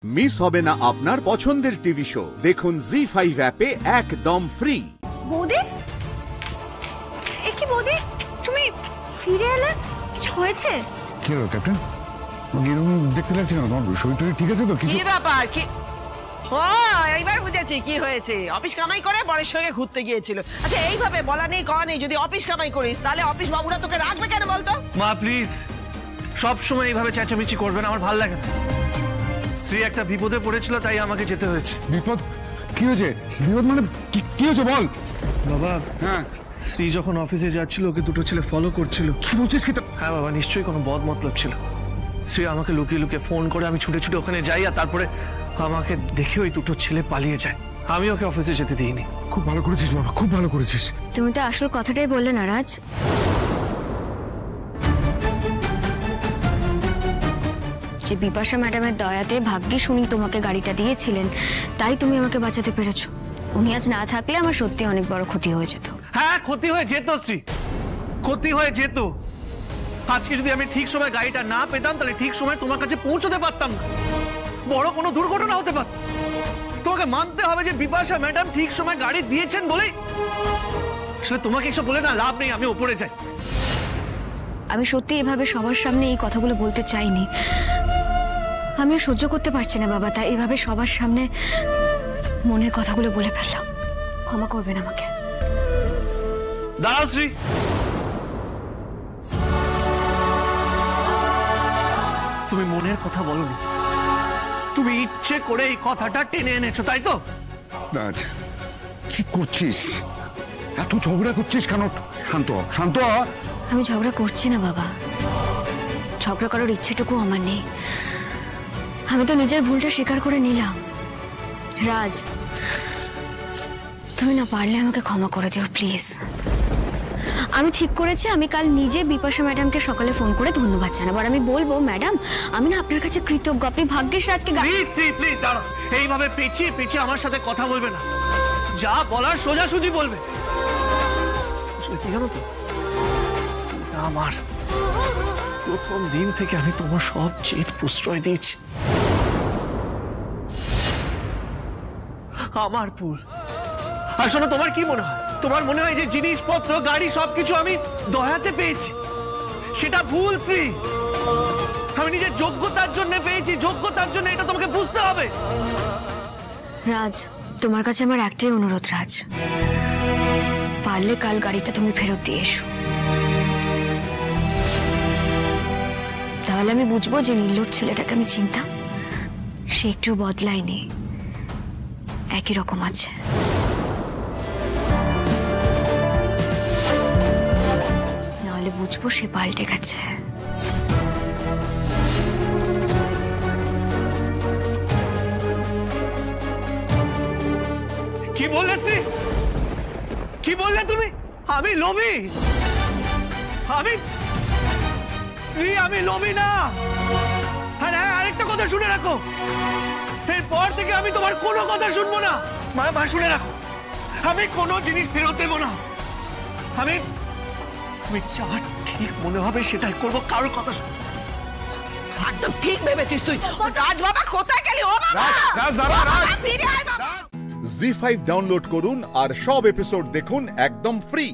Miss হবে না আপনার পছন্দের টিভি শো। দেখুন জি5 অ্যাপে একদম ফ্রি। বৌদি, এ কি বৌদি, তুমি ফিরে এলে? কিছু হয়েছে? কি হলো ক্যাপ্টেন? এরকম দেখতে লাগছে না, তোমার শরীর ঠিক আছে তো? কি ব্যাপার? কি ও এইবার বুঝেছি কি হয়েছে। অফিস কামাই করে বরের সঙ্গে ঘুরতে গিয়েছিল। আচ্ছা এইভাবে বলা নেই কওয়া নেই, যদি অফিস কামাই করিস তাহলে অফিস বাবুরা তোকে রাখবে কেন বলতো? মা প্লিজ সব সময় এইভাবে চেঁচামেচি করবেন, আমার ভালো লাগে না। শ্রী একটা বিপদে পড়েছিল তাই আমাকে যেতে হয়েছে। বিপদ? কি হয়েছে? বিপদ মানে কি হয়েছে বল বাবা। হ্যাঁ, শ্রী যখন অফিসে যাচ্ছিল ওকে দুটো ছেলে ফলো করছিল। কি বলছিস? কি? হ্যাঁ বাবা, নিশ্চয়ই কোনো বদ মতলব ছিল। শ্রী আমাকে লুকিয়ে লুকিয়ে ফোন করে, আমি ছুটে ছুটে ওখানে যাই, আর তারপরে আমাকে দেখে ওই দুটো ছেলে পালিয়ে যায়। আমি ওকে অফিসে যেতে দিইনি। খুব ভালো করেছিস বাবা, খুব ভালো করেছিস। তুমি তো আসল কথাটাই বললে না রাজ। যে বিপাশা ম্যাডামের দয়াতে ভাগ্যিস উনি তোমাকে গাড়িটা দিয়েছিলেন, তাই তুমি আমাকে বাঁচাতে পেরেছো। উনি আজ না থাকলে আমার সত্যি অনেক বড় ক্ষতি হয়ে যেত। হ্যাঁ, ক্ষতি হয়ে যেত শ্রী, ক্ষতি হয়ে যেত। আজকে যদি আমি ঠিক সময় গাড়িটা না পেতাম তাহলে ঠিক সময় তোমার কাছে পৌঁছতে পারতাম না, বড় কোনো দুর্ঘটনা হতে পারত। তোমাকে মানতে হবে যে বিপাশা ম্যাডাম ঠিক সময় গাড়ি দিয়েছেন বলেই। আসলে তোমাকে এসব বলে না লাভ নেই, আমি উপরে যাই। আমি সত্যি এভাবে সবার সামনে এই কথাগুলো বলতে চাইনি। আমি আর সহ্য করতে পারছি না বাবা, তাই এভাবে সবার সামনে মনের কথাগুলো বলে ফেললাম। ক্ষমা করবেন আমাকে। দাঁড়াও শ্রী, তুমি মনের কথা বলনি, তুমি ইচ্ছে করে এই কথাটা টেনে এনেছো, তাই তো? রাজ, কি করছিস? এত ঝগড়া করছিস কেন? শান্ত হ, শান্ত হ। আমি ঝগড়া করছি না বাবা, ঝগড়া করার ইচ্ছেটুকু আমার নেই। আমি তো নিজের ভুলটা স্বীকার করে নিলাম। রাজ, তুমি না পারলে আমাকে ক্ষমা করে দিও প্লিজ। আমি ঠিক করেছি আমি কাল নিজে বিপাশা ম্যাডামকে সকালে ফোন করে ধন্যবাদ জানাবো। আর আমি বলবো, ম্যাডাম আমি না আপনার কাছে কৃতজ্ঞ, আপনি ভাগ্যেস রাজকে। প্লিজ শ্রী, প্লিজ দাঁড়াও। এইভাবে পেঁচিয়ে পেঁচিয়ে আমার সাথে কথা বলবে না, যা বলার সোজাসুজি বলবে। কি জানো তো, আমার প্রথম দিন থেকে আমি তোমার সব জেদ প্রশ্রয় দিয়েছি। আমার ভুল। আর শোনো, তোমার কি মনে হয়? তোমার মনে হয় যে জিনিসপত্র, গাড়ি সবকিছু আমি দয়াতে পেয়েছি? সেটা ভুল শ্রী। আমি নিজের যোগ্যতার জন্য পেয়েছি, যোগ্যতার জন্য, এটা তোমাকে বুঝতে হবে। রাজ, তোমার কাছে আমার একটাই অনুরোধ রাজ, পারলে কাল গাড়িটা তুমি ফেরত দিয়ে এসো। তাহলে আমি বুঝবো যে নীলোর ছেলেটাকে আমি চিনতাম, সে একটু বদলায়নি, একই রকম আছে। নাহলে বুঝবো সে পাল্টে গেছে। কি বললে শ্রী? কি বললে তুমি? আমি লোভী? আমি শ্রী, আমি লোভী না। আর হ্যাঁ, আরেকটা কথা শুনে রাখো, এরপর থেকে আমি তোমার কোনো কথা শুনবো না। মা শুনে রাখো, আমি কোনো জিনিস ফেরত দেবো না। আমি যা ঠিক মনে হবে সেটাই করবো, কারোর কথা শুনবো। একদম ঠিক ভেবেছিস তুই। রাজ বাবা কোথায় গেলি? ও বাবা, ফিরে আয় বাবা। জি5 ডাউনলোড করুন আর সব এপিসোড দেখুন একদম ফ্রি।